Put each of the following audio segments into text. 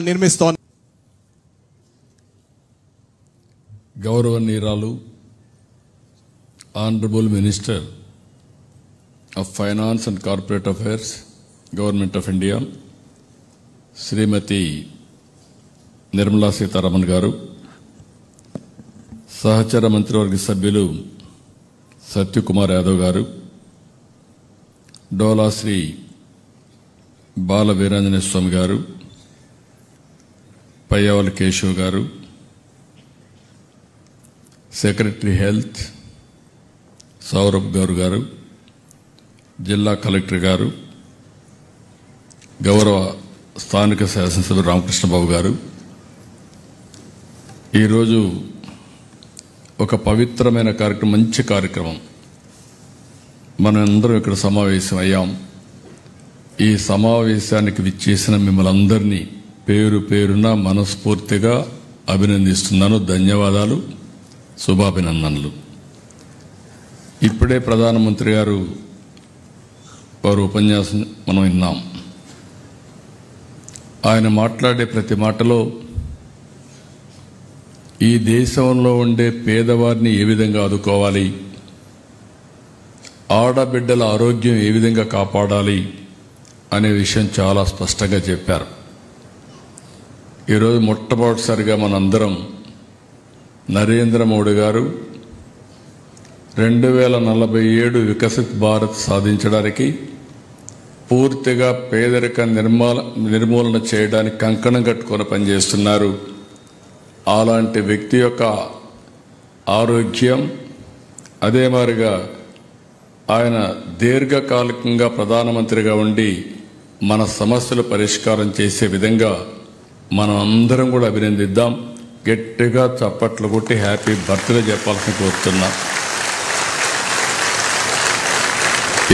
నిర్మిస్తోంది. గౌరవనీయురాలు honourable minister of finance and corporate affairs, government of India, Shrimati Nirmala Sitharaman గారు, సహచర మంత్రివర్గ సభ్యులు సత్యకుమార్ యాదవ్ గారు, డోలా శ్రీ బాల వీరాంజనేయ స్వామి గారు, పయ్యావల కేశవ్ గారు, సెక్రటరీ హెల్త్ సౌరభ్ గౌర్ గారు, జిల్లా కలెక్టర్ గారు, గౌరవ స్థానిక శాసనసభ్యులు రామకృష్ణబాబు గారు, ఈరోజు ఒక పవిత్రమైన కార్యక్రమం, మంచి కార్యక్రమం మనం అందరం ఇక్కడ సమావేశం అయ్యాం. ఈ సమావేశానికి విచ్చేసిన మిమ్మల్ని అందరినీ పేరు పేరున మనస్ఫూర్తిగా అభినందిస్తున్నాను. ధన్యవాదాలు, శుభాభినందనలు. ఇప్పుడే ప్రధానమంత్రి గారు వారు ఉపన్యాసం మనం విన్నాం. ఆయన మాట్లాడే ప్రతి మాటలో ఈ దేశంలో ఉండే పేదవారిని ఏ విధంగా ఆదుకోవాలి, ఆడబిడ్డల ఆరోగ్యం ఏ విధంగా కాపాడాలి అనే విషయం చాలా స్పష్టంగా చెప్పారు. ఈరోజు మొట్టమొదటిసారిగా మనందరం నరేంద్ర మోడీ గారు 2047 వికసిత్ భారత్ సాధించడానికి, పూర్తిగా పేదరిక నిర్మూలన చేయడానికి కంకణం కట్టుకొని పనిచేస్తున్నారు. అలాంటి వ్యక్తి యొక్క ఆరోగ్యం, అదే మాదిరిగా ఆయన దీర్ఘకాలికంగా ప్రధానమంత్రిగా ఉండి మన సమస్యలు పరిష్కారం చేసే విధంగా మనం అందరం కూడా అభినందిద్దాం. గట్టిగా చప్పట్లు కొట్టి హ్యాపీ బర్త్డే చెప్పాల్సిన కోరుతున్నా.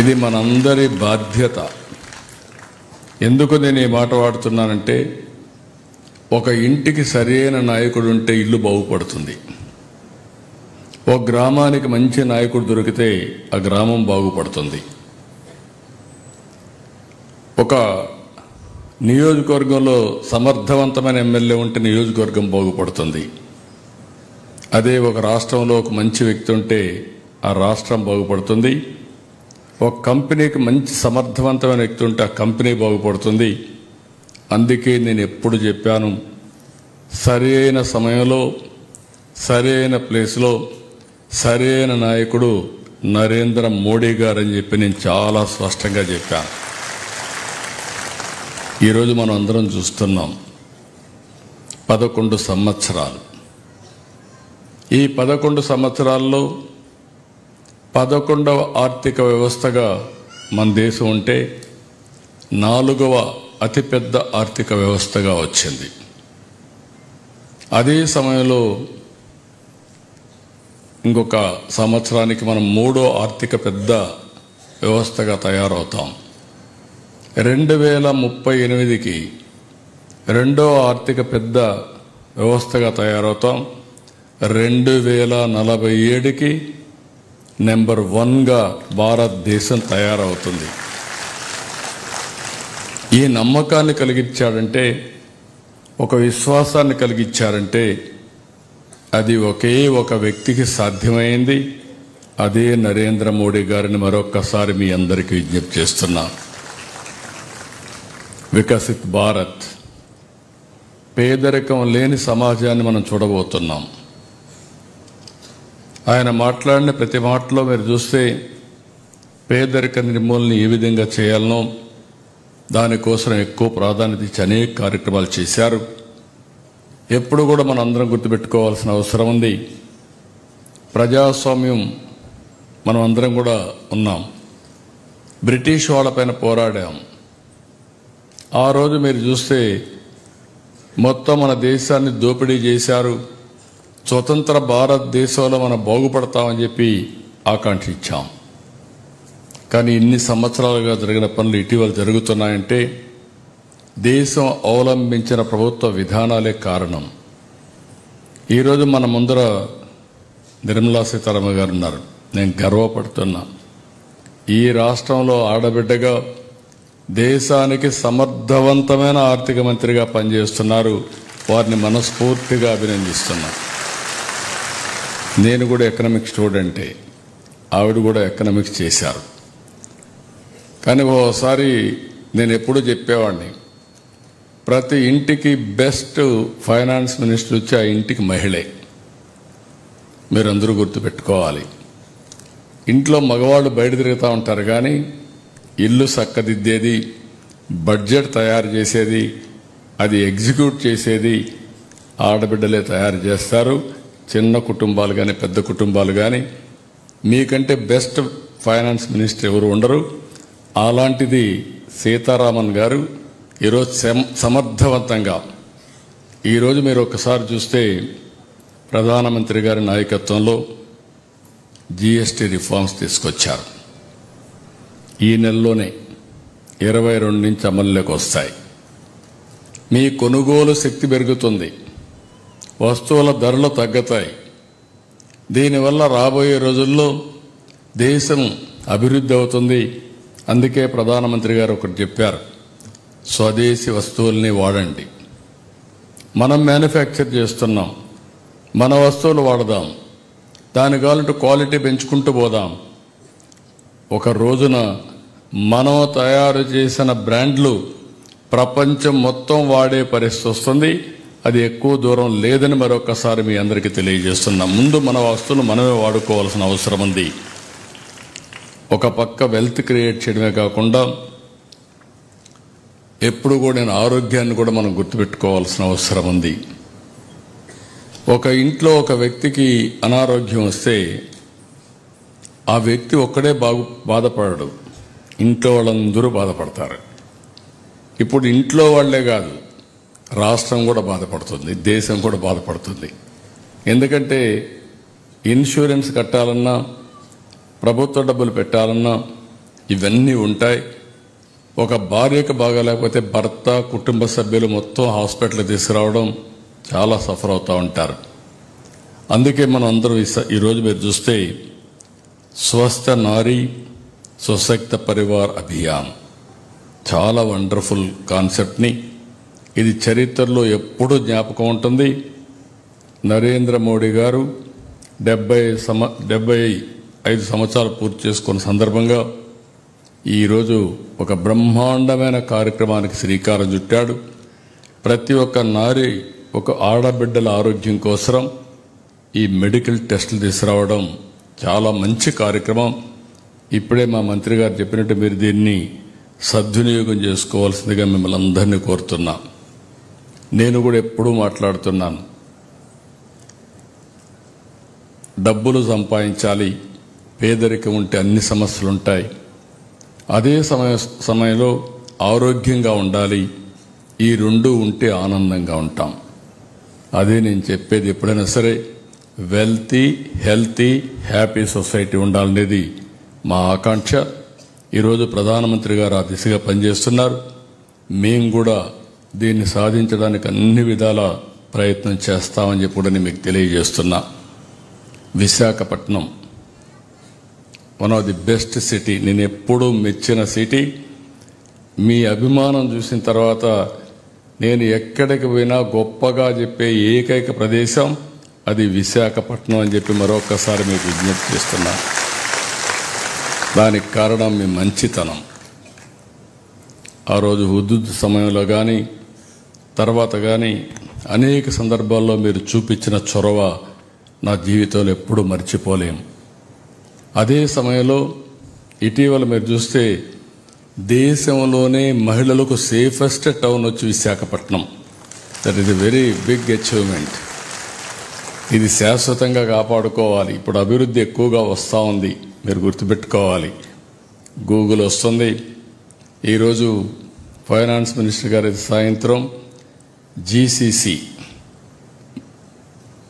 ఇది మనందరి బాధ్యత. ఎందుకు నేను ఈ మాట వాడుతున్నానంటే, ఒక ఇంటికి సరైన నాయకుడు ఉంటే ఇల్లు బాగుపడుతుంది. ఒక గ్రామానికి మంచి నాయకుడు దొరికితే ఆ గ్రామం బాగుపడుతుంది. ఒక నియోజకవర్గంలో సమర్థవంతమైన ఎమ్మెల్యే ఉంటే నియోజకవర్గం బాగుపడుతుంది. అదే ఒక రాష్ట్రంలో ఒక మంచి వ్యక్తి ఉంటే ఆ రాష్ట్రం బాగుపడుతుంది. ఒక కంపెనీకి మంచి సమర్థవంతమైన వ్యక్తి ఉంటే ఆ కంపెనీ బాగుపడుతుంది. అందుకే నేను ఎప్పుడు చెప్పాను, సరైన సమయంలో సరైన ప్లేస్లో సరైన నాయకుడు నరేంద్ర మోడీ గారని చెప్పి నేను చాలా స్పష్టంగా చెప్పాను. ఈరోజు మనం అందరం చూస్తున్నాం, 11 సంవత్సరాలు. ఈ 11 సంవత్సరాల్లో 11వ ఆర్థిక వ్యవస్థగా మన దేశం ఉంటే 4వ అతిపెద్ద ఆర్థిక వ్యవస్థగా వచ్చింది. అదే సమయంలో ఇంకొక సంవత్సరానికి మనం 3వ ఆర్థిక పెద్ద వ్యవస్థగా తయారవుతాం. 2038కి 2వ ఆర్థిక పెద్ద వ్యవస్థగా తయారవుతాం. 2047కి నెంబర్ 1గా భారతదేశం తయారవుతుంది. ఈ నమ్మకాన్ని కలిగించాడంటే, ఒక విశ్వాసాన్ని కలిగించారంటే అది ఒకే ఒక వ్యక్తికి సాధ్యమైంది. అదే నరేంద్ర మోడీ గారిని మరొక్కసారి మీ అందరికీ విజ్ఞప్తి చేస్తున్నా. వికసిత్ భారత్, పేదరికం లేని సమాజాన్ని మనం చూడబోతున్నాం. ఆయన మాట్లాడిన ప్రతి మాటలో మీరు చూస్తే పేదరిక నిర్మూలన ఏ విధంగా చేయాలనో దానికోసం ఎక్కువ ప్రాధాన్యత ఇచ్చి అనేక కార్యక్రమాలు చేశారు. ఎప్పుడు కూడా మనం అందరం గుర్తుపెట్టుకోవాల్సిన అవసరం ఉంది. ప్రజాస్వామ్యం మనం అందరం కూడా ఉన్నాం. బ్రిటిష్ వాళ్ళపైన పోరాడాం. ఆ రోజు మీరు చూస్తే మొత్తం మన దేశాన్ని దోపిడీ చేశారు. స్వతంత్ర భారతదేశంలో మనం బాగుపడతామని చెప్పి ఆకాంక్షించాం. కానీ ఇన్ని సంవత్సరాలుగా జరిగిన పనులు ఇటీవల జరుగుతున్నాయంటే దేశం అవలంబించిన ప్రభుత్వ విధానాలే కారణం. ఈరోజు మన ముందర నిర్మలా సీతారామన్ గారు ఉన్నారు. నేను గర్వపడుతున్నా. ఈ రాష్ట్రంలో ఆడబిడ్డగా దేశానికి సమర్థవంతమైన ఆర్థిక మంత్రిగా పనిచేస్తున్నారు. వారిని మనస్ఫూర్తిగా అభినందిస్తున్నాను. నేను కూడా ఎకనామిక్స్ స్టూడెంటే, ఆవిడ కూడా ఎకనామిక్స్ చేశారు. కానీ ఓసారి నేను ఎప్పుడూ చెప్పేవాడిని, ప్రతి ఇంటికి బెస్ట్ ఫైనాన్స్ మినిస్టర్ వచ్చి ఆ ఇంటికి మహిళే. మీరందరూ గుర్తుపెట్టుకోవాలి. ఇంట్లో మగవాళ్ళు బయట తిరుగుతూ ఉంటారు, కానీ ఇల్లు చక్కదిద్దేది, బడ్జెట్ తయారు చేసేది, అది ఎగ్జిక్యూట్ చేసేది ఆడబిడ్డలే తయారు చేస్తారు. చిన్న కుటుంబాలు కానీ పెద్ద కుటుంబాలు కానీ. మీకంటే బెస్ట్ ఫైనాన్స్ మినిస్టర్ ఎవరు ఉండరు. అలాంటిది సీతారామన్ గారు ఈరోజు సమర్థవంతంగా, ఈరోజు మీరు ఒక్కసారి చూస్తే ప్రధానమంత్రి గారి నాయకత్వంలో జీఎస్టీ రిఫార్మ్స్ తీసుకొచ్చారు. ఈ నెలలోనే 22 నుంచి అమల్లోకి వస్తాయి. మీ కొనుగోలు శక్తి పెరుగుతుంది, వస్తువుల ధరలు తగ్గుతాయి. దీనివల్ల రాబోయే రోజుల్లో దేశం అభివృద్ధి అవుతుంది. అందుకే ప్రధానమంత్రి గారు ఒకటి చెప్పారు, స్వదేశీ వస్తువుల్ని వాడండి. మనం మ్యానుఫ్యాక్చర్ చేస్తున్నాం, మన వస్తువులు వాడదాం, దానికి కావాలంటే క్వాలిటీ పెంచుకుంటూ పోదాం. ఒక రోజున మనం తయారు చేసిన బ్రాండ్లు ప్రపంచం మొత్తం వాడే పరిస్థితి వస్తుంది. అది ఎక్కువ దూరం లేదని మరొకసారి మీ అందరికీ తెలియజేస్తున్నాం. ముందు మన వస్తువులు మనమే వాడుకోవాల్సిన అవసరం ఉంది. ఒక పక్క వెల్త్ క్రియేట్ చేయడమే కాకుండా ఎప్పుడు కూడా నేను ఆరోగ్యాన్ని కూడా మనం గుర్తుపెట్టుకోవాల్సిన అవసరం ఉంది. ఒక ఇంట్లో ఒక వ్యక్తికి అనారోగ్యం వస్తే ఆ వ్యక్తి ఒక్కడే బాధపడడు, ఇంట్లో వాళ్ళందరూ బాధపడతారు. ఇప్పుడు ఇంట్లో వాళ్లే కాదు, రాష్ట్రం కూడా బాధపడుతుంది, దేశం కూడా బాధపడుతుంది. ఎందుకంటే ఇన్సూరెన్స్ కట్టాలన్నా, ప్రభుత్వ డబ్బులు పెట్టాలన్నా ఇవన్నీ ఉంటాయి. ఒక భార్యకు బాగాలేకపోతే భర్త, కుటుంబ సభ్యులు మొత్తం హాస్పిటల్ తీసుకురావడం, చాలా సఫర్ అవుతూ ఉంటారు. అందుకే మనం అందరూ ఈరోజు మీరు చూస్తే స్వస్థ నారీ సశక్త పరివార్ అభియాన్ చాలా వండర్ఫుల్ కాన్సెప్ట్ని, ఇది చరిత్రలో ఎప్పుడూ జ్ఞాపకం ఉంటుంది. నరేంద్ర మోడీ గారు 75 సంవత్సరాలు పూర్తి చేసుకున్న సందర్భంగా ఈరోజు ఒక బ్రహ్మాండమైన కార్యక్రమానికి శ్రీకారం చుట్టాడు. ప్రతి ఒక్క నారి, ఒక ఆడబిడ్డల ఆరోగ్యం కోసం ఈ మెడికల్ టెస్టులు తీసుకురావడం చాలా మంచి కార్యక్రమం. ఇప్పుడే మా మంత్రి గారు చెప్పినట్టు మీరు దీన్ని సద్వినియోగం చేసుకోవాల్సిందిగా మిమ్మల్ని అందరినీ కోరుతున్నా. నేను కూడా ఎప్పుడూ మాట్లాడుతున్నాను, డబ్బులు సంపాదించాలి, పేదరికం ఉంటే అన్ని సమస్యలుంటాయి. అదే సమయంలో ఆరోగ్యంగా ఉండాలి. ఈ రెండు ఉంటే ఆనందంగా ఉంటాం. అదే నేను చెప్పేది. ఎప్పుడైనా సరే వెల్తీ, హెల్తీ, హ్యాపీ సొసైటీ ఉండాలనేది మా ఆకాంక్ష. ఈరోజు ప్రధానమంత్రి గారు ఆ దిశగా పనిచేస్తున్నారు. మేము కూడా దీన్ని సాధించడానికి అన్ని విధాల ప్రయత్నం చేస్తామని చెప్పి కూడా మీకు తెలియజేస్తున్నా. Visakhapatnam one of the best city, నేను ఎప్పుడూ మెచ్చిన సిటీ. మీ అభిమానం చూసిన తర్వాత నేను ఎక్కడికి పోయినా గొప్పగా చెప్పే ఏకైక ప్రదేశం అది విశాఖపట్నం అని చెప్పి మరొకసారి మీకు విజ్ఞప్తి చేస్తున్నా. దానికి కారణం మీ మంచితనం. ఆ రోజు హుద్దుద్ సమయంలో కానీ తర్వాత కానీ అనేక సందర్భాల్లో మీరు చూపించిన చొరవ నా జీవితంలో ఎప్పుడూ మర్చిపోలేం. అదే సమయంలో ఇటీవల మీరు చూస్తే దేశంలోనే మహిళలకు సేఫెస్ట్ టౌన్ వచ్చి Visakhapatnam. That is a very big achievement. ఇది శాశ్వతంగా కాపాడుకోవాలి. ఇప్పుడు అభివృద్ధి ఎక్కువగా వస్తూ ఉంది, మీరు గుర్తుపెట్టుకోవాలి. గూగుల్ వస్తుంది. ఈరోజు ఫైనాన్స్ మినిస్టర్ గారి సాయంత్రం జీసీసీ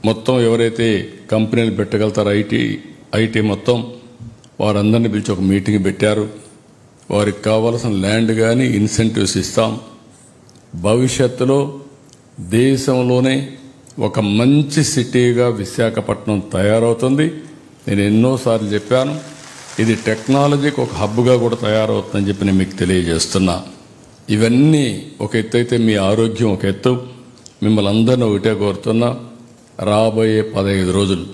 మొత్తం ఎవరైతే కంపెనీలు పెట్టగలుగుతారో ఐటీ మొత్తం వారందరినీ పిలిచి ఒక మీటింగ్ పెట్టారు. వారికి కావాల్సిన ల్యాండ్ కానీ ఇన్సెంటివ్స్ ఇస్తాం. భవిష్యత్తులో దేశంలోనే ఒక మంచి సిటీగా విశాఖపట్నం తయారవుతుంది. నేను ఎన్నోసార్లు చెప్పాను, ఇది టెక్నాలజీకి ఒక హబ్గా కూడా తయారవుతుందని చెప్పి నేను మీకు తెలియజేస్తున్నా. ఇవన్నీ ఒక ఎత్తు అయితే మీ ఆరోగ్యం ఒక ఎత్తు. మిమ్మల్ని అందరినీ ఒకటే కోరుతున్నా, రాబోయే 15 రోజులు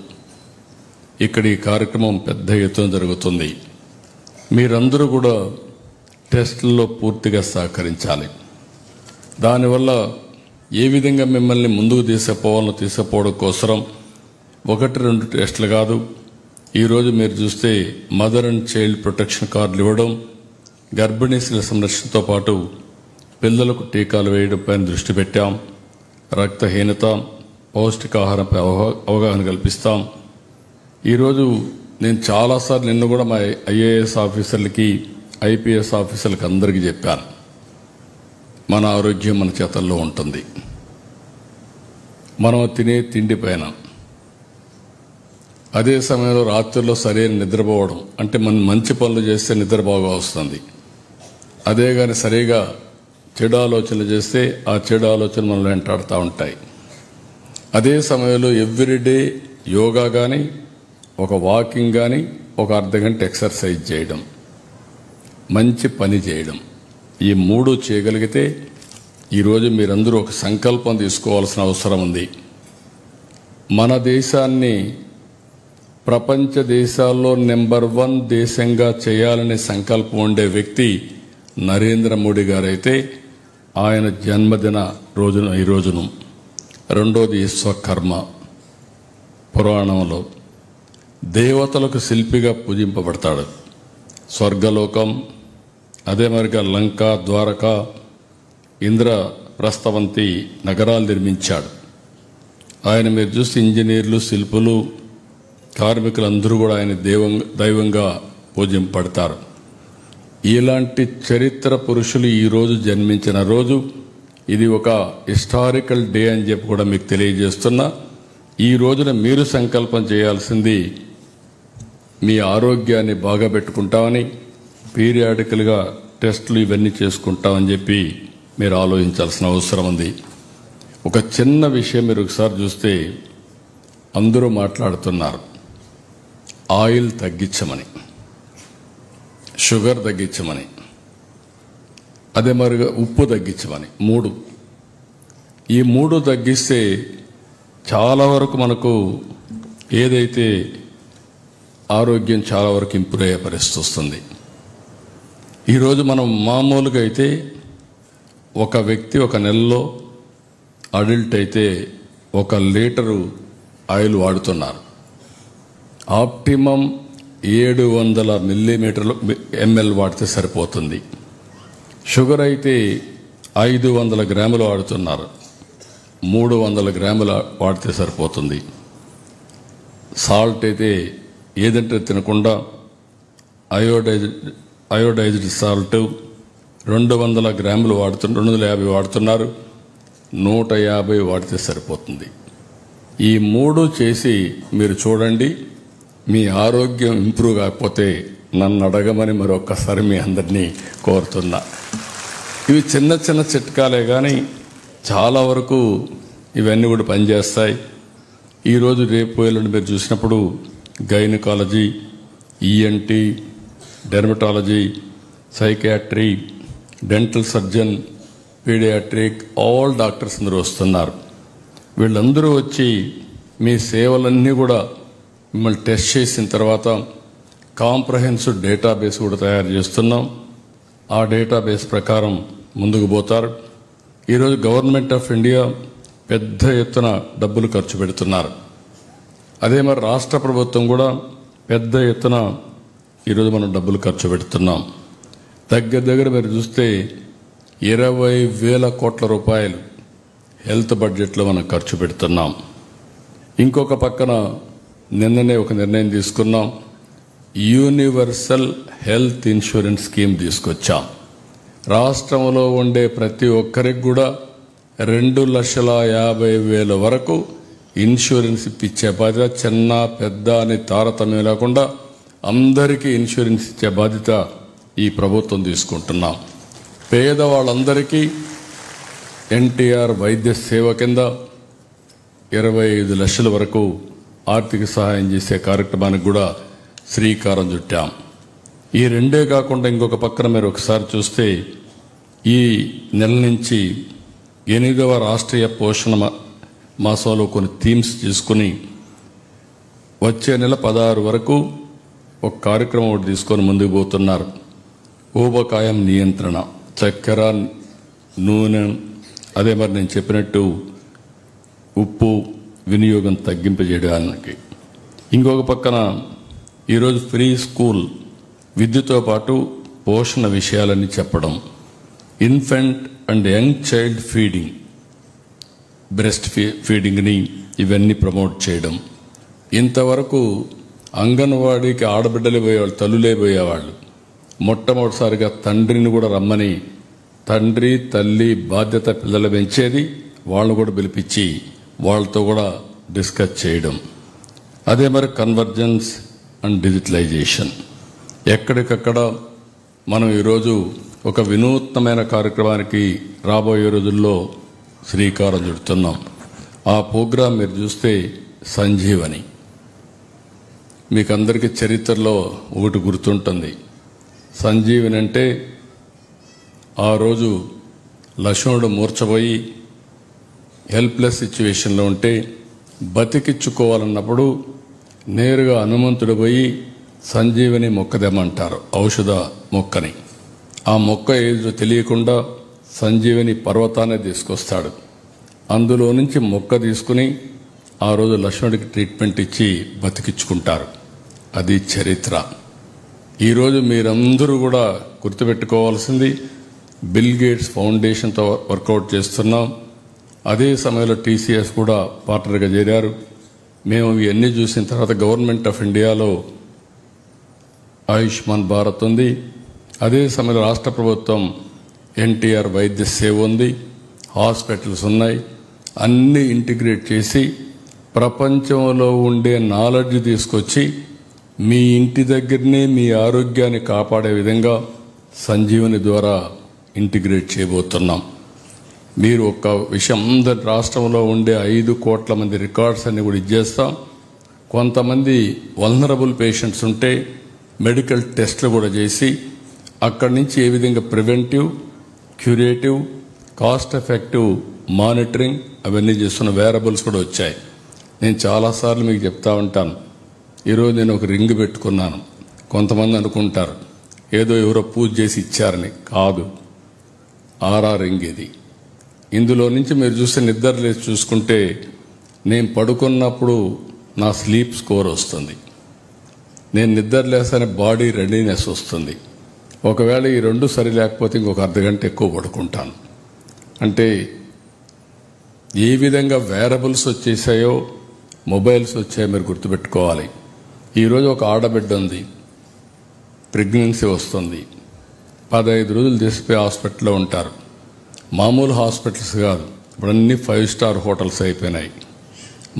ఇక్కడ ఈ కార్యక్రమం పెద్ద ఎత్తున జరుగుతుంది. మీరందరూ కూడా టెస్టుల్లో పూర్తిగా సహకరించాలి. దానివల్ల ఏ విధంగా మిమ్మల్ని ముందుకు తీసుకుపోవడం కోసం 1-2 టెస్టులు కాదు. ఈరోజు మీరు చూస్తే మదర్ అండ్ చైల్డ్ ప్రొటెక్షన్ కార్డులు ఇవ్వడం, గర్భిణీ స్త్రీల సంరక్షణతో పాటు పిల్లలకు టీకాలు వేయడం పైన దృష్టి పెట్టాం. రక్తహీనత, పౌష్టికాహారంపై అవగాహన కల్పిస్తాం. ఈరోజు నేను చాలాసార్లు నిన్న కూడా మా ఐఏఎస్ ఆఫీసర్లకి, ఐపీఎస్ ఆఫీసర్లకి అందరికీ చెప్పాను, మన ఆరోగ్యం మన చేతల్లో ఉంటుంది. మనం తినే తిండి పైన, అదే సమయంలో రాత్రుల్లో సరైన నిద్రపోవడం, అంటే మనం మంచి పనులు చేస్తే నిద్ర బాగా వస్తుంది. అదే కానీ సరిగా చెడు ఆలోచనలు చేస్తే ఆ చెడు ఆలోచనలు మనల్ని వెంటాడుతూ ఉంటాయి. అదే సమయంలో ఎవ్రీడే యోగా కానీ, ఒక వాకింగ్ కానీ, ఒక అర్ధగంట ఎక్సర్సైజ్ చేయడం, మంచి పని చేయడం, ఈ 3 చేయగలిగితే ఈరోజు మీరందరూ ఒక సంకల్పం తీసుకోవాల్సిన అవసరం ఉంది. మన దేశాన్ని ప్రపంచ దేశాల్లో నెంబర్ 1 దేశంగా చేయాలనే సంకల్పం ఉండే వ్యక్తి నరేంద్ర మోడీ గారైతే ఆయన జన్మదిన రోజున ఈ రోజును. రెండోది విశ్వకర్మ. పురాణంలో దేవతలకు శిల్పిగా పూజింపబడతాడు. స్వర్గలోకం, అదే మరిగా లంక, ద్వారక, ఇంద్రప్రస్థవంతి నగరాలు నిర్మించాడు. ఆయన మీరు చూస్తే ఇంజనీర్లు, శిల్పులు, కార్మికులందరూ కూడా ఆయన దైవంగా పూజింపబడతారు. ఇలాంటి చరిత్ర పురుషులు ఈరోజు జన్మించిన రోజు. ఇది ఒక హిస్టారికల్ డే అని చెప్పి కూడా మీకు తెలియజేస్తున్నా. ఈ రోజున మీరు సంకల్పం చేయాల్సింది మీ ఆరోగ్యాన్ని బాగా పెట్టుకుంటామని, పీరియాడికల్గా టెస్టులు ఇవన్నీ చేసుకుంటామని చెప్పి మీరు ఆలోచించాల్సిన అవసరం ఉంది. ఒక చిన్న విషయం మీరు ఒకసారి చూస్తే అందరూ మాట్లాడుతున్నారు, ఆయిల్ తగ్గించమని, షుగర్ తగ్గించమని, అదే మరిగా ఉప్పు తగ్గించమని. 3 ఈ 3 తగ్గిస్తే చాలా వరకు మనకు ఏదైతే ఆరోగ్యం చాలా వరకు ఇంప్రూవ్ అయ్యే పరిస్థితి వస్తుంది. ఈరోజు మనం మామూలుగా అయితే ఒక వ్యక్తి ఒక నెలలో అడల్ట్ అయితే 1 లీటరు ఆయిల్ వాడుతున్నారు. ఆప్టిమం 700 ml వాడితే సరిపోతుంది. షుగర్ అయితే 500 గ్రాములు వాడుతున్నారు, 300 గ్రాములు వాడితే సరిపోతుంది. సాల్ట్ అయితే ఏదంటే తినకుండా అయోడైజ్డ్ సాల్ట్ 200 గ్రాములు 250 వాడుతున్నారు, 150 వాడితే సరిపోతుంది. ఈ 3 చేసి మీరు చూడండి, మీ ఆరోగ్యం ఇంప్రూవ్ కాకపోతే నన్ను అడగమని మరొక్కసారి మీ అందరినీ కోరుతున్నా. ఇవి చిన్న చిన్న చిట్కాలే కానీ చాలా వరకు ఇవన్నీ కూడా పనిచేస్తాయి. ఈరోజు రేపు ఎల్లుండి మీరు చూసినప్పుడు gynaecology, ENT, dermatology, psychiatry, dental surgeon, paediatric, all doctors అందరూ వస్తున్నారు. వీళ్ళందరూ వచ్చి మీ సేవలన్నీ కూడా మిమ్మల్ని టెస్ట్ చేసిన తర్వాత కాంప్రహెన్సివ్ డేటాబేస్ కూడా తయారు చేస్తున్నాం. ఆ డేటాబేస్ ప్రకారం ముందుకు పోతారు. ఈరోజు గవర్నమెంట్ ఆఫ్ ఇండియా పెద్ద ఎత్తున డబ్బులు ఖర్చు పెడుతున్నారు. అదే మరి రాష్ట్ర ప్రభుత్వం కూడా పెద్ద ఎత్తున ఈరోజు మనం డబ్బులు ఖర్చు పెడుతున్నాం. దగ్గర మీరు చూస్తే 20,000 కోట్ల రూపాయలు హెల్త్ బడ్జెట్లో మనం ఖర్చు పెడుతున్నాం. ఇంకొక పక్కన నిన్ననే ఒక నిర్ణయం తీసుకున్నాం, యూనివర్సల్ హెల్త్ ఇన్సూరెన్స్ స్కీమ్ తీసుకొచ్చాం. రాష్ట్రంలో ఉండే ప్రతి ఒక్కరికి కూడా 2,50,000 వరకు ఇన్సూరెన్స్ ఇప్పించే బాధ్యత, చిన్న పెద్ద అని తారతమ్యం లేకుండా అందరికీ ఇన్సూరెన్స్ ఇచ్చే బాధ్యత ఈ ప్రభుత్వం తీసుకుంటున్నాం. పేదవాళ్ళందరికీ ఎన్టీఆర్ వైద్య సేవ కింద 25 లక్షల వరకు ఆర్థిక సహాయం చేసే కార్యక్రమానికి కూడా శ్రీకారం చుట్టాం. ఈ రెండే కాకుండా ఇంకొక పక్కన మీరు ఒకసారి చూస్తే ఈ నెల నుంచి 8వ రాష్ట్రీయ పోషణ మాసంలో కొన్ని థీమ్స్ తీసుకుని వచ్చే నెల 16 వరకు ఒక కార్యక్రమం ఒకటి తీసుకొని ముందుకు పోతున్నారు. ఊబకాయం నియంత్రణ, చక్కెర, నూనె, అదే మరి నేను చెప్పినట్టు ఉప్పు వినియోగం తగ్గింపజేయడానికి. ఇంకొక పక్కన ఈరోజు ఫ్రీ స్కూల్ విద్యతో పాటు పోషణ విషయాలన్నీ చెప్పడం, infant and young child feeding, breast ఫీడింగ్ని ఇవన్నీ ప్రమోట్ చేయడం. ఇంతవరకు అంగన్వాడీకి ఆడబిడ్డలే పోయేవాళ్ళు, తల్లులే పోయేవాళ్ళు. మొట్టమొదటిసారిగా తండ్రిని కూడా రమ్మని, తండ్రి తల్లి బాధ్యత పిల్లలు పెంచేది, వాళ్ళను కూడా పిలిపించి వాళ్ళతో కూడా డిస్కస్ చేయడం. అదే మరి కన్వర్జెన్స్ అండ్ డిజిటలైజేషన్. ఎక్కడికక్కడ మనం ఈరోజు ఒక వినూత్నమైన కార్యక్రమానికి రాబోయే రోజుల్లో శ్రీకారం చుడుతున్నాం. ఆ ప్రోగ్రాం మీరు చూస్తే సంజీవని. మీకు అందరికీ చరిత్రలో ఒకటి గుర్తుంటుంది. సంజీవని అంటే ఆ రోజు లక్ష్మణుడు మూర్ఛపోయి హెల్ప్లెస్ సిచ్యువేషన్లో ఉంటే బతికించుకోవాలన్నప్పుడు నేరుగా హనుమంతుడు పోయి సంజీవని మొక్క తెమ్మంటారు, ఔషధ మొక్కని. ఆ మొక్క ఏదో తెలియకుండా సంజీవని పర్వతాన్ని తీసుకొస్తాడు. అందులో నుంచి మొక్క తీసుకుని ఆ రోజు లక్ష్మణుడికి ట్రీట్మెంట్ ఇచ్చి బతికించుకుంటారు. అది చరిత్ర. ఈరోజు మీరందరూ కూడా గుర్తుపెట్టుకోవాల్సింది, బిల్ గేట్స్ ఫౌండేషన్తో వర్కౌట్ చేస్తున్నాం. అదే సమయంలో టీసీఎస్ కూడా పార్ట్నర్గా చేరారు. మేము ఇవన్నీ చూసిన తర్వాత గవర్నమెంట్ ఆఫ్ ఇండియాలో ఆయుష్మాన్ భారత్ ఉంది. అదే సమయంలో రాష్ట్ర ప్రభుత్వం ఎన్టీఆర్ వైద్య సేవ ఉంది, హాస్పిటల్స్ ఉన్నాయి. అన్నీ ఇంటిగ్రేట్ చేసి ప్రపంచంలో ఉండే నాలెడ్జ్ తీసుకొచ్చి మీ ఇంటి దగ్గరనే మీ ఆరోగ్యాన్ని కాపాడే విధంగా సంజీవని ద్వారా ఇంటిగ్రేట్ చేయబోతున్నాం. మీరు ఒక విషయం, అందరి రాష్ట్రంలో ఉండే 5 కోట్ల మంది రికార్డ్స్ అన్ని కూడా ఇచ్చేస్తాం. కొంతమంది వల్నరబుల్ పేషెంట్స్ ఉంటే మెడికల్ టెస్ట్లు కూడా చేసి అక్కడి నుంచి ఏ విధంగా preventive, curative, cost effective monitoring అవన్నీ చేస్తున్న వేరబుల్స్ కూడా వచ్చాయి. నేను చాలాసార్లు మీకు చెప్తా ఉంటాను. ఈరోజు నేను ఒక రింగ్ పెట్టుకున్నాను. కొంతమంది అనుకుంటారు ఏదో ఎవరో పూజ చేసి ఇచ్చారని. కాదు, ఆరా రింగ్ ఇది. ఇందులో నుంచి మీరు చూస్తే నిద్ర లేచి చూసుకుంటే నేను పడుకున్నప్పుడు నా స్లీప్ స్కోర్ వస్తుంది, నేను నిద్ర లేస్తానే బాడీ రెడీనెస్ వస్తుంది. ఒకవేళ ఈ 2 సరి లేకపోతే ఇంకొక అర్ధగంట ఎక్కువ పడుకుంటాను. అంటే ఏ విధంగా వేరబుల్స్ వచ్చేసాయో, మొబైల్స్ వచ్చాయో మీరు గుర్తుపెట్టుకోవాలి. ఈరోజు ఒక ఆడబిడ్డ ఉంది, ప్రెగ్నెన్సీ వస్తుంది, 15 రోజులు తీసిపోయి హాస్పిటల్లో ఉంటారు. మామూలు హాస్పిటల్స్ కాదు, ఇప్పుడు అన్ని 5 స్టార్ హోటల్స్ అయిపోయినాయి.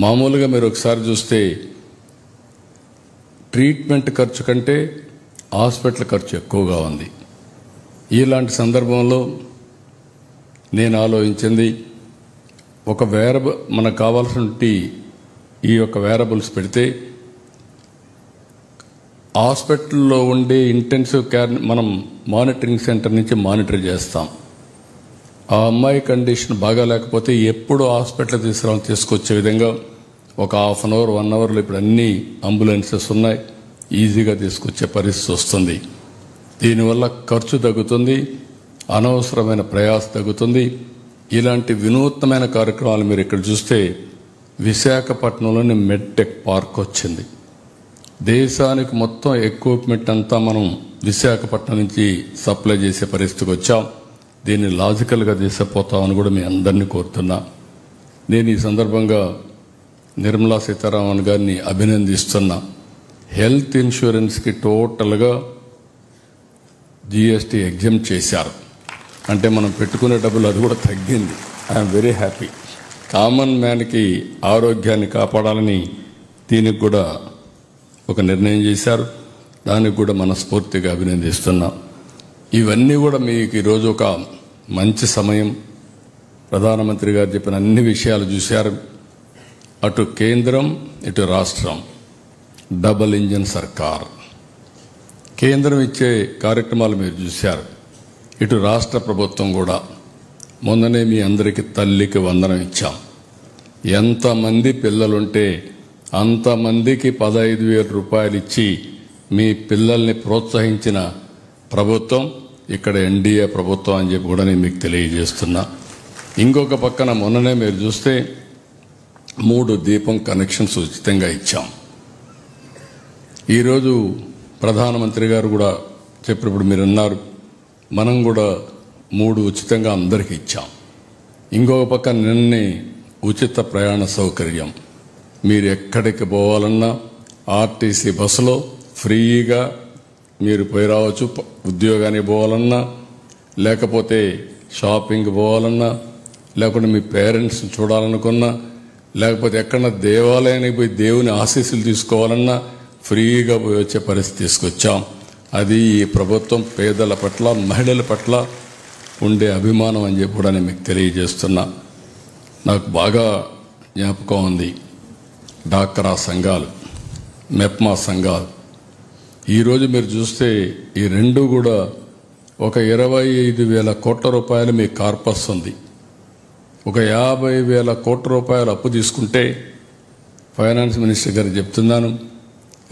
మామూలుగా మీరు ఒకసారి చూస్తే ట్రీట్మెంట్ ఖర్చు కంటే హాస్పిటల్ ఖర్చు ఎక్కువగా ఉంది. ఇలాంటి సందర్భంలో నేను ఆలోచించింది, ఒక మనకు కావాల్సినటువంటి ఈ యొక్క వేరబుల్స్ పెడితే హాస్పిటల్లో ఉండే ఇంటెన్సివ్ కేర్ మనం మానిటరింగ్ సెంటర్ నుంచి మానిటర్ చేస్తాం. ఆ అమ్మాయి కండిషన్ బాగా లేకపోతే ఎప్పుడు హాస్పిటల్ తీసుకొచ్చే విధంగా ఒక హాఫ్ అన్ అవర్ 1 అవర్లో ఇప్పుడు అన్ని అంబులెన్సెస్ ఉన్నాయి, ఈజీగా తీసుకొచ్చే పరిస్థితి వస్తుంది. దీనివల్ల ఖర్చు తగ్గుతుంది, అనవసరమైన ప్రయాస తగ్గుతుంది. ఇలాంటి వినూత్నమైన కార్యక్రమాలు మీరు ఇక్కడ చూస్తే విశాఖపట్నంలోని మెడ్టెక్ పార్క్ వచ్చింది. దేశానికి మొత్తం ఎక్విప్మెంట్ అంతా మనం విశాఖపట్నం నుంచి సప్లై చేసే పరిస్థితికి వచ్చాం. దీన్ని లాజికల్గా తీసుకుపోతామని కూడా మీ అందరినీ కోరుతున్నా. నేను ఈ సందర్భంగా నిర్మలా సీతారామన్ గారిని అభినందిస్తున్నా. హెల్త్ ఇన్సూరెన్స్కి టోటల్గా జీఎస్టీ ఎగ్జామ్ చేశారు. అంటే మనం పెట్టుకునే డబ్బులు అది కూడా తగ్గింది. I'm very happy. కామన్ మ్యాన్కి ఆరోగ్యాన్ని కాపాడాలని దీనికి కూడా ఒక నిర్ణయం చేశారు. దానికి కూడా మనస్ఫూర్తిగా అభినందిస్తున్నాం. ఇవన్నీ కూడా మీకు ఈరోజు ఒక మంచి సమయం. ప్రధానమంత్రి గారు చెప్పిన అన్ని విషయాలు చూశారు. అటు కేంద్రం, ఇటు రాష్ట్రం, డబుల్ ఇంజిన్ సర్కార్. కేంద్రం ఇచ్చే కార్యక్రమాలు మీరు చూశారు. ఇటు రాష్ట్ర ప్రభుత్వం కూడా మొన్ననే మీ అందరికీ తల్లికి వందనం ఇచ్చాం. ఎంతమంది పిల్లలుంటే అంతమందికి 15,000 రూపాయలు ఇచ్చి మీ పిల్లల్ని ప్రోత్సహించిన ప్రభుత్వం ఇక్కడ ఎన్డీఏ ప్రభుత్వం అని చెప్పి కూడా నేను మీకు తెలియజేస్తున్నా. ఇంకొక పక్కన మొన్ననే మీరు చూస్తే 3 దీపం కనెక్షన్స్ ఉచితంగా ఇచ్చాం. ఈరోజు ప్రధానమంత్రి గారు కూడా చెప్పినప్పుడు మీరు అన్నారు, మనం కూడా 3 ఉచితంగా అందరికీ ఇచ్చాం. ఇంకొక పక్క నిన్నే ఉచిత ప్రయాణ సౌకర్యం. మీరు ఎక్కడికి పోవాలన్నా ఆర్టీసీ బస్సులో ఫ్రీగా మీరు పోయి రావచ్చు. ఉద్యోగానికి పోవాలన్నా, లేకపోతే షాపింగ్ పోవాలన్నా, లేకుంటే మీ పేరెంట్స్ చూడాలనుకున్నా, లేకపోతే ఎక్కడన్నా దేవాలయానికి పోయి దేవుని ఆశీస్సులు తీసుకోవాలన్నా ఫ్రీగా పోయి వచ్చే పరిస్థితి తీసుకొచ్చాం. అది ఈ ప్రభుత్వం పేదల పట్ల, మహిళల పట్ల ఉండే అభిమానం అని చెప్పి కూడా నేను మీకు తెలియజేస్తున్నా. నాకు బాగా జ్ఞాపకం ఉంది, డాక్రా సంఘాలు, మెప్మా సంఘాలు. ఈరోజు మీరు చూస్తే ఈ రెండు కూడా ఒక 25,000 కోట్ల రూపాయలు మీ కార్పస్ ఉంది. ఒక 50,000 కోట్ల రూపాయలు అప్పు తీసుకుంటే ఫైనాన్స్ మినిస్టర్ గారు చెప్తున్నాను,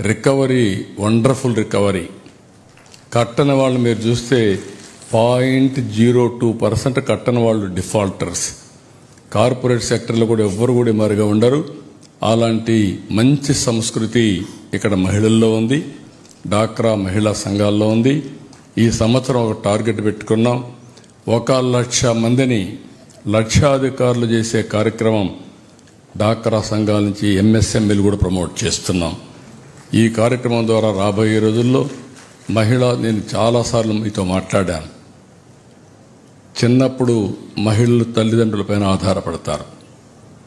రికవరీ వండర్ఫుల్ రికవరీ. కట్టని వాళ్ళు మీరు చూస్తే 0.02% కట్టని వాళ్ళు డిఫాల్టర్స్. కార్పొరేట్ సెక్టర్లో కూడా ఎవ్వరు కూడా మరుగా ఉండరు. అలాంటి మంచి సంస్కృతి ఇక్కడ మహిళల్లో ఉంది, డాక్రా మహిళా సంఘాల్లో ఉంది. ఈ సంవత్సరం ఒక టార్గెట్ పెట్టుకున్నాం. 1,00,000 మందిని లక్షాధికారులు చేసే కార్యక్రమం డాక్రా సంఘాల నుంచి ఎంఎస్ఎంఈలు కూడా ప్రమోట్ చేస్తున్నాం. ఈ కార్యక్రమం ద్వారా రాబోయే రోజుల్లో నేను చాలాసార్లు మీతో మాట్లాడాను. చిన్నప్పుడు మహిళలు తల్లిదండ్రులపైన ఆధారపడతారు,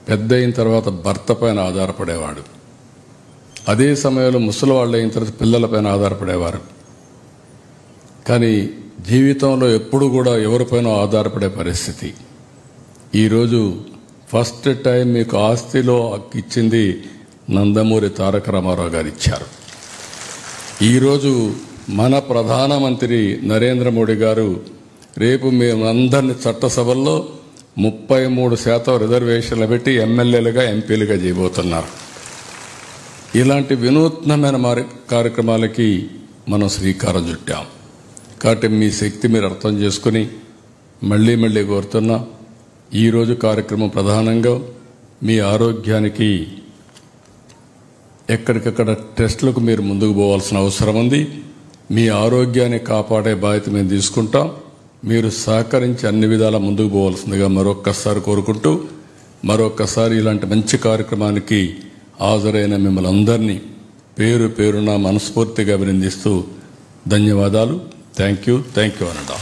పెద్ద అయిన తర్వాత భర్త పైన ఆధారపడేవాడు. అదే సమయంలో ముసలి వాళ్ళు అయిన తర్వాత పిల్లలపైన ఆధారపడేవారు. కానీ జీవితంలో ఎప్పుడు కూడా ఎవరిపైన ఆధారపడే పరిస్థితి. ఈరోజు ఫస్ట్ టైం మీకు ఆస్తిలో ఇచ్చింది నందమూరి తారక రామారావు గారు ఇచ్చారు. ఈరోజు మన ప్రధానమంత్రి నరేంద్ర మోడీ గారు రేపు మేమందరినీ చట్టసభల్లో 33% రిజర్వేషన్లు పెట్టి ఎమ్మెల్యేలుగా, ఎంపీలుగా చేయబోతున్నారు. ఇలాంటి వినూత్నమైన కార్యక్రమాలకి మనం శ్రీకారం చుట్టాం. కాబట్టి మీ శక్తి మీరు అర్థం చేసుకుని మళ్ళీ కోరుతున్నా. ఈరోజు కార్యక్రమం ప్రధానంగా మీ ఆరోగ్యానికి ఎక్కడికక్కడ టెస్టులకు మీరు ముందుకు పోవాల్సిన అవసరం ఉంది. మీ ఆరోగ్యాన్ని కాపాడే బాధ్యత మేము తీసుకుంటాం. మీరు సహకరించి అన్ని విధాల ముందుకు పోవాల్సిందిగా మరొక్కసారి కోరుకుంటూ, మరొక్కసారి ఇలాంటి మంచి కార్యక్రమానికి హాజరైన మిమ్మల్ని అందరినీ పేరు పేరున మనస్ఫూర్తిగా అభినందిస్తూ ధన్యవాదాలు. థ్యాంక్ యూ అనండి.